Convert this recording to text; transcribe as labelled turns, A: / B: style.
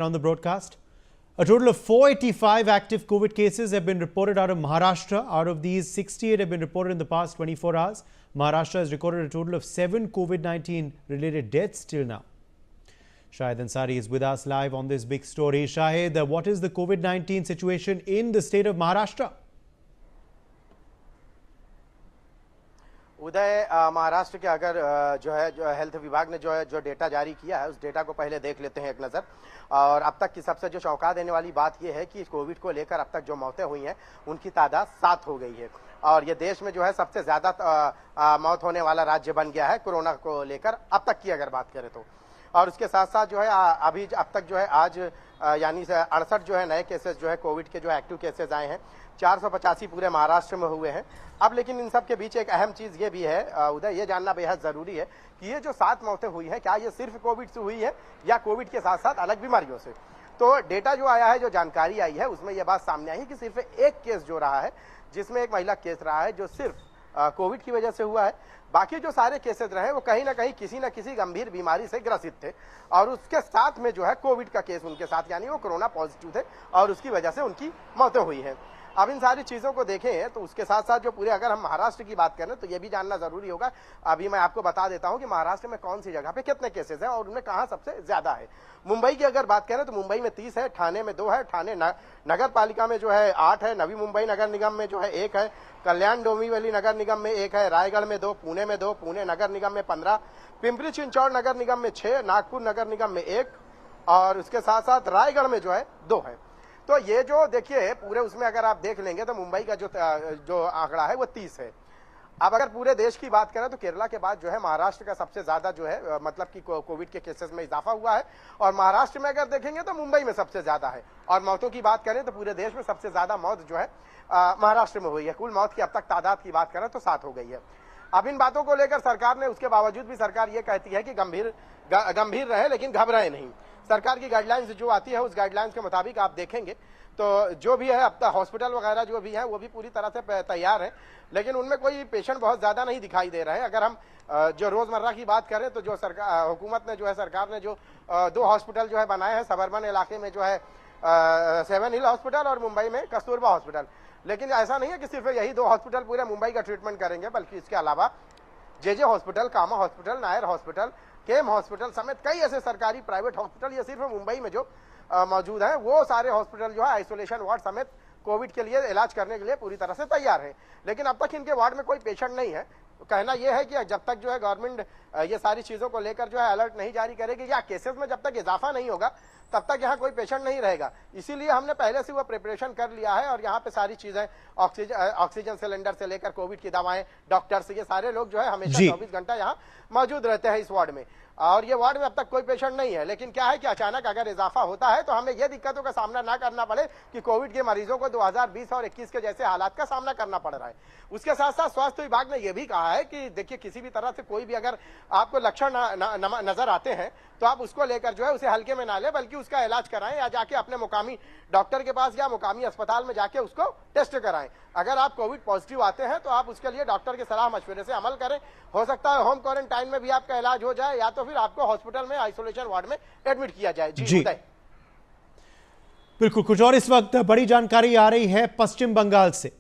A: On the broadcast, a total of 485 active COVID cases have been reported out of Maharashtra. Out of these, 68 have been reported in the past 24 hours. Maharashtra has recorded a total of 7 COVID-19 related deaths till now. Shahid Ansari is with us live on this big story. Shahid, what is the COVID-19 situation in the state of Maharashtra?
B: उदय, महाराष्ट्र के अगर जो health विभाग ने जो data जारी किया है उस डेटा को पहले देख लेते हैं एक नज़र। और अब तक की सबसे जो चौंका देने वाली बात यह है कि कोविड को लेकर अब तक जो मौतें हुई हैं उनकी तादाद 7 हो गई है और ये देश में जो है सबसे ज़्यादा मौत होने वाला राज्य बन गया है कोरोना को लेकर अब तक की अगर बात करें तो। और उसके साथ साथ जो है अभी अब तक जो है आज यानी 68 जो है नए केसेस जो है कोविड के जो एक्टिव केसेस आए हैं, 485 पूरे महाराष्ट्र में हुए हैं। अब लेकिन इन सब के बीच एक अहम चीज ये भी है उदय, ये जानना बेहद जरूरी है कि ये जो 7 मौतें हुई हैं क्या ये सिर्फ कोविड से हुई है या कोविड के साथ साथ अलग बीमारियों से। तो डेटा जो आया है, जो जानकारी आई है उसमें यह बात सामने आई है कि सिर्फ एक केस जो रहा है जिसमें एक महिला केस रहा है जो सिर्फ कोविड की वजह से हुआ है। बाकी जो सारे केसेस रहे वो कहीं ना कहीं किसी न किसी गंभीर बीमारी से ग्रसित थे और उसके साथ में जो है कोविड का केस उनके साथ यानी वो कोरोना पॉजिटिव थे और उसकी वजह से उनकी मौतें हुई हैं। अब इन सारी चीज़ों को देखें तो उसके साथ साथ जो पूरे अगर हम महाराष्ट्र की बात करें तो ये भी जानना जरूरी होगा। अभी मैं आपको बता देता हूं कि महाराष्ट्र में कौन सी जगह पे कितने केसेस हैं और उनमें कहां सबसे ज्यादा है। मुंबई की अगर बात करें तो मुंबई में 30 है, ठाणे में 2 है, ठाणे नगर पालिका में जो है 8 है, नवी मुंबई नगर निगम में जो है 1 है, कल्याण डोंबिवली नगर निगम में 1 है, रायगढ़ में 2, पुणे में 2, पुणे नगर निगम में 15, पिंपरी चिंचौड़ नगर निगम में 6, नागपुर नगर निगम में 1 और उसके साथ साथ रायगढ़ में जो है 2 है। तो ये जो देखिए पूरे उसमें अगर आप देख लेंगे तो मुंबई का जो आंकड़ा है वो 30 है। अब अगर पूरे देश की बात करें तो केरला के बाद जो है महाराष्ट्र का सबसे ज्यादा जो है मतलब कि कोविड के केसेस में इजाफा हुआ है और महाराष्ट्र में अगर देखेंगे तो मुंबई में सबसे ज्यादा है। और मौतों की बात करें तो पूरे देश में सबसे ज्यादा मौत जो है महाराष्ट्र में हुई है। कुल मौत की अब तक तादाद की बात करें तो 7 हो गई है। अब इन बातों को लेकर सरकार ने, उसके बावजूद भी सरकार ये कहती है कि गंभीर रहे लेकिन घबराए नहीं। सरकार की गाइडलाइंस जो आती है उस गाइडलाइंस के मुताबिक आप देखेंगे तो जो भी है अब तक हॉस्पिटल वगैरह जो भी है वो भी पूरी तरह से तैयार है लेकिन उनमें कोई पेशेंट बहुत ज्यादा नहीं दिखाई दे रहे हैं। अगर हम जो रोजमर्रा की बात करें तो जो हुकूमत ने जो है सरकार ने जो 2 हॉस्पिटल जो है बनाए हैं सबर्बन इलाके में जो है 7 हिल हॉस्पिटल और मुंबई में कस्तूरबा हॉस्पिटल। लेकिन ऐसा नहीं है कि सिर्फ यही 2 हॉस्पिटल पूरे मुंबई का ट्रीटमेंट करेंगे बल्कि इसके अलावा जे हॉस्पिटल, कामा हॉस्पिटल, नायर हॉस्पिटल, केम हॉस्पिटल समेत कई ऐसे सरकारी प्राइवेट हॉस्पिटल ये सिर्फ मुंबई में जो मौजूद हैं वो सारे हॉस्पिटल जो है आइसोलेशन वार्ड समेत कोविड के लिए इलाज करने के लिए पूरी तरह से तैयार है। लेकिन अब तक इनके वार्ड में कोई पेशेंट नहीं है। कहना यह है कि जब तक जो है गवर्नमेंट ये सारी चीजों को लेकर जो है अलर्ट नहीं जारी करेगी या केसेस में जब तक इजाफा नहीं होगा तब तक यहाँ कोई पेशेंट नहीं रहेगा। इसीलिए हमने पहले से वो प्रिपरेशन कर लिया है और यहाँ पे सारी चीजें ऑक्सीजन सिलेंडर से लेकर कोविड की दवाएं, डॉक्टर्स, ये सारे लोग जो है हमेशा 24 घंटा यहाँ मौजूद रहते हैं इस वार्ड में। और ये वार्ड में अब तक कोई पेशेंट नहीं है। लेकिन क्या है कि अचानक अगर इजाफा होता है तो हमें ये दिक्कतों का सामना ना करना पड़े कि कोविड के मरीजों को 2020 और 21 के जैसे हालात का सामना करना पड़ रहा है। उसके साथ साथ स्वास्थ्य विभाग ने यह भी कहा है कि देखिए किसी भी तरह से कोई भी अगर आपको लक्षण नजर आते हैं तो आप उसको लेकर जो है उसे हल्के में ना ले बल्कि उसका इलाज कराएं या जाके अपने मुकामी डॉक्टर के पास या मुकामी अस्पताल में जाके उसको टेस्ट कराएं। अगर आप कोविड पॉजिटिव आते हैं तो आप उसके लिए डॉक्टर के सलाह मशवरे से अमल करें। हो सकता है होम क्वारंटाइन में भी आपका इलाज हो जाए या तो फिर आपको हॉस्पिटल में आइसोलेशन वार्ड में एडमिट किया जाए। जी
A: बिल्कुल। कुछ और इस वक्त बड़ी जानकारी आ रही है पश्चिम बंगाल से।